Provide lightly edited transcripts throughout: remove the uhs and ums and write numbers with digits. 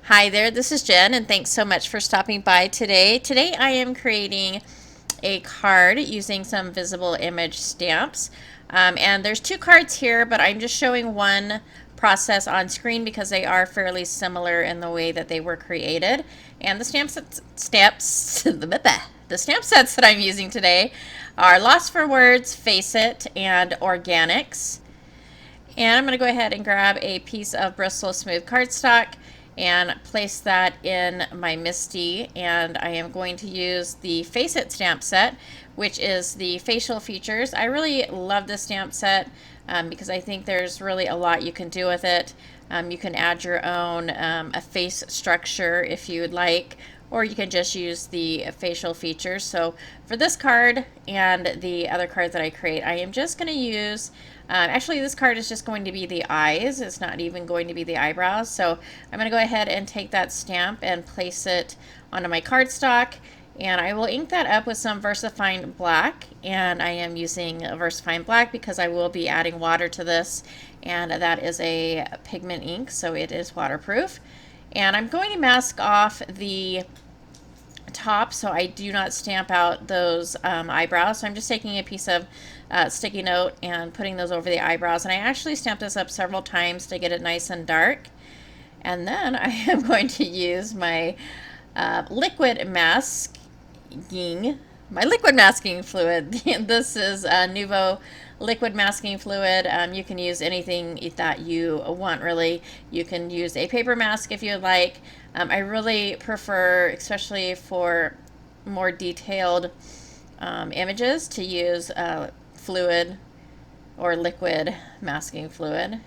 Hi there, this is Jen, and thanks so much for stopping by today. Today I am creating a card using some visible image stamps. And there's two cards here, but I'm just showing one process on screen because they are fairly similar in the way that they were created. And the stamp sets that I'm using today are Lost for Words, Face It, and Organics. And I'm going to go ahead and grab a piece of Bristol Smooth cardstock and place that in my MISTI, and I am going to use the Face It stamp set, which is the facial features. I really love this stamp set because I think there's really a lot you can do with it. You can add your own a face structure if you would like, or you can just use the facial features. So for this card and the other cards that I create, I am just going to use actually, this card is just going to be the eyes. It's not even going to be the eyebrows. So I'm going to go ahead and take that stamp and place it onto my cardstock. And I will ink that up with some Versafine Black. And I am using Versafine Black because I will be adding water to this. And that is a pigment ink, so it is waterproof. And I'm going to mask off the top so I do not stamp out those eyebrows. So I'm just taking a piece of sticky note and putting those over the eyebrows, and I actually stamped this up several times to get it nice and dark. And then I am going to use my liquid masking fluid. This is Nuvo liquid masking fluid. You can use anything that you want, really. You can use a paper mask if you would like. I really prefer, especially for more detailed images, to use fluid or liquid masking fluid.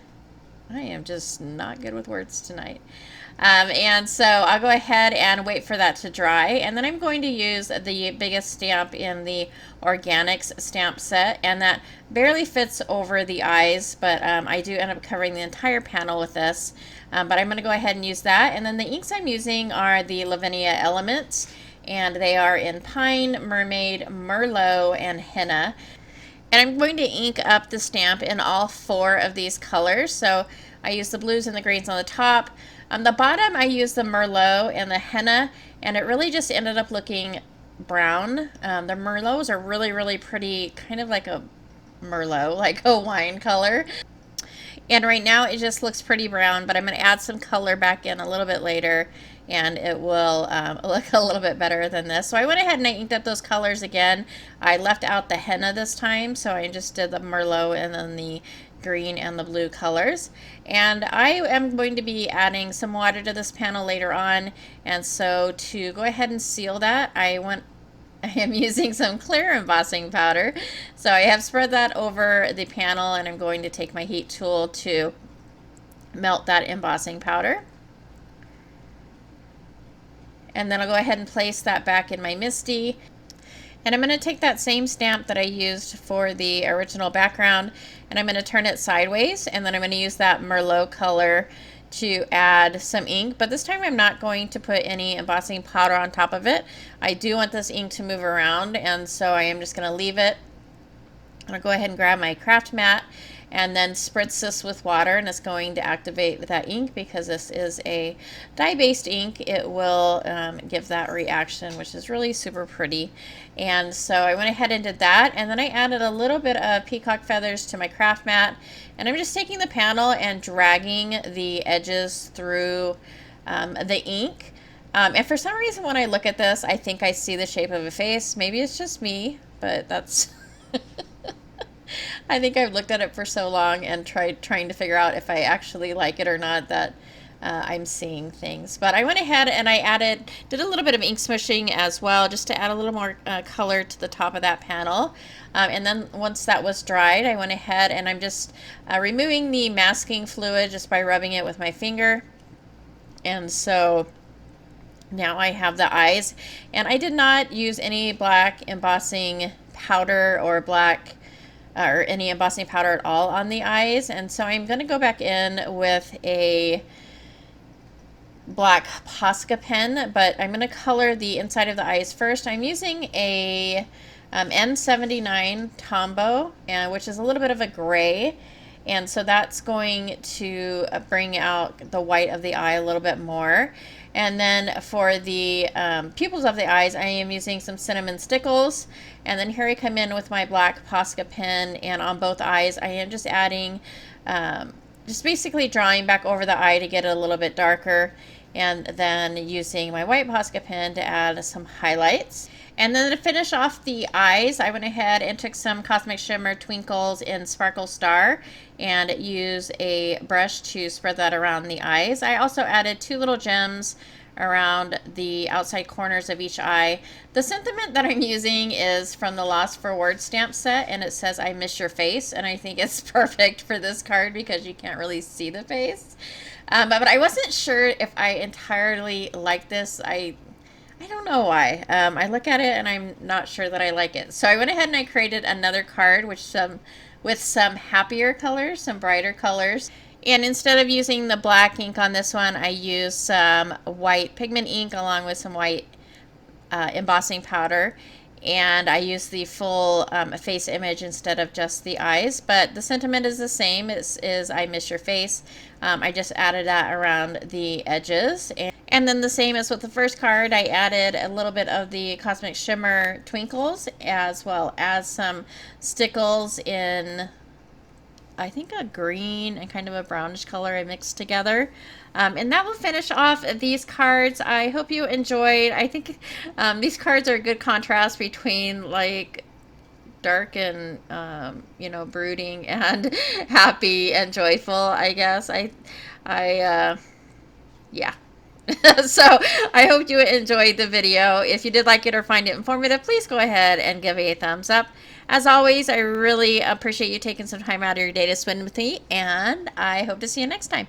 I am just not good with words tonight. And so I'll go ahead and wait for that to dry, and then I'm going to use the biggest stamp in the Organics stamp set, and that barely fits over the eyes, but I do end up covering the entire panel with this. But I'm going to go ahead and use that, and then the inks I'm using are the Lavinia Elements, and they are in Pine, Mermaid, Merlot, and Henna. And I'm going to ink up the stamp in all four of these colors. So I use the blues and the greens on the top. On the bottom, I use the Merlot and the Henna, and it really just ended up looking brown. The Merlots are really, really pretty, kind of like a Merlot, like a wine color. And right now it just looks pretty brown, but I'm going to add some color back in a little bit later, and it will look a little bit better than this. So I went ahead and I inked up those colors again. I left out the henna this time, so I just did the Merlot and then the green and the blue colors. And I am going to be adding some water to this panel later on, and so to go ahead and seal that, I am using some clear embossing powder. So I have spread that over the panel, and I'm going to take my heat tool to melt that embossing powder. And then I'll go ahead and place that back in my MISTI. And I'm going to take that same stamp that I used for the original background, and I'm going to turn it sideways, and then I'm going to use that Merlot color to add some ink, but this time I'm not going to put any embossing powder on top of it. I do want this ink to move around, and so I am just going to leave it. I'll go ahead and grab my craft mat and then spritz this with water, and it's going to activate that ink because this is a dye-based ink. It will give that reaction, which is really super pretty. And so I went ahead and did that, and then I added a little bit of peacock feathers to my craft mat, and I'm just taking the panel and dragging the edges through the ink. And for some reason when I look at this, I think I see the shape of a face. Maybe it's just me, but that's I think I've looked at it for so long and trying to figure out if I actually like it or not that I'm seeing things. But I went ahead and I did a little bit of ink smooshing as well, just to add a little more color to the top of that panel. And then once that was dried, I went ahead and I'm just removing the masking fluid just by rubbing it with my finger. And so now I have the eyes, and I did not use any black embossing powder or any embossing powder at all on the eyes, and so I'm going to go back in with a black Posca pen, but I'm going to color the inside of the eyes first. I'm using a N79 Tombow, which is a little bit of a gray, And so that's going to bring out the white of the eye a little bit more. And then for the pupils of the eyes, I am using some cinnamon stickles. And then here I come in with my black Posca pen, and on both eyes I am just adding, just basically drawing back over the eye to get it a little bit darker, and then using my white Posca pen to add some highlights. And then to finish off the eyes, I went ahead and took some Cosmic Shimmer Twinkles in Sparkle Star and used a brush to spread that around the eyes. I also added 2 little gems around the outside corners of each eye. The sentiment that I'm using is from the Lost for Words stamp set, and it says, "I miss your face," and I think it's perfect for this card because you can't really see the face. But I wasn't sure if I entirely like this. I don't know why. I look at it and I'm not sure that I like it. So I went ahead and I created another card with some happier colors, some brighter colors. And instead of using the black ink on this one, I used some white pigment ink along with some white embossing powder. And I used the full face image instead of just the eyes. But the sentiment is the same. It is "I miss your face." I just added that around the edges. And then the same as with the first card, I added a little bit of the Cosmic Shimmer Twinkles as well as some stickles in, I think, a green and kind of a brownish color I mixed together. And that will finish off these cards. I hope you enjoyed. I think these cards are a good contrast between like dark and you know, brooding and happy and joyful, I guess. Yeah. So I hope you enjoyed the video. If you did like it or find it informative, please go ahead and give it a thumbs up. As always, I really appreciate you taking some time out of your day to spend with me, and I hope to see you next time.